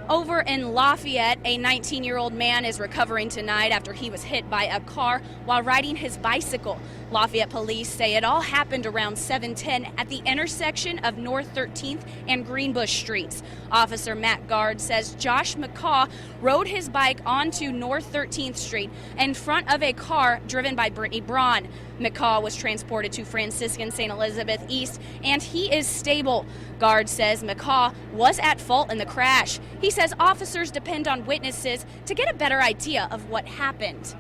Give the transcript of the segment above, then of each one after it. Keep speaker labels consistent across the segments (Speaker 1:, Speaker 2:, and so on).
Speaker 1: Over in Lafayette, a 19-year-old man is recovering tonight after he was hit by a car while riding his bicycle. Lafayette police say it all happened around 7:10 at the intersection of North 13th and Greenbush Streets. Officer Matt Guard says Josh McCaw rode his bike onto North 13th Street in front of a car driven by Brittany Braun. McCaw was transported to Franciscan St. Elizabeth East, and he is stable. Guard says McCaw was at fault in the crash. He says officers depend on witnesses to get a better idea of what happened.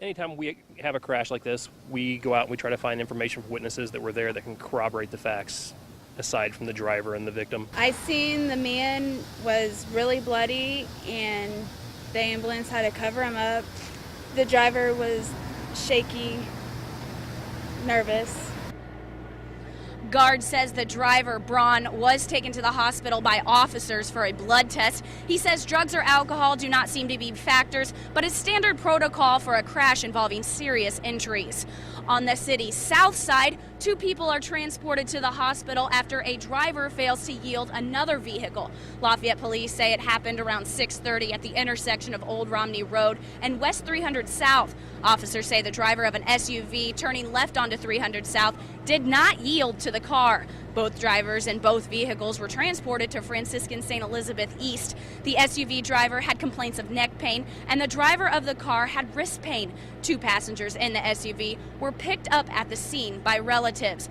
Speaker 2: Anytime we have a crash like this, we go out and we try to find information from witnesses that were there that can corroborate the facts, aside from the driver and the victim.
Speaker 3: I seen the man was really bloody and the ambulance had to cover him up. The driver was shaky, nervous.
Speaker 1: Guard says the driver, Braun, was taken to the hospital by officers for a blood test. He says drugs or alcohol do not seem to be factors, but is standard protocol for a crash involving serious injuries. On the city's south side, 2 people are transported to the hospital after a driver fails to yield another vehicle. Lafayette police say it happened around 6:30 at the intersection of Old Romney Road and West 300 South. Officers say the driver of an SUV turning left onto 300 South did not yield to the car. Both drivers and both vehicles were transported to Franciscan St. Elizabeth East. The SUV driver had complaints of neck pain, and the driver of the car had wrist pain. 2 passengers in the SUV were picked up at the scene by relatives.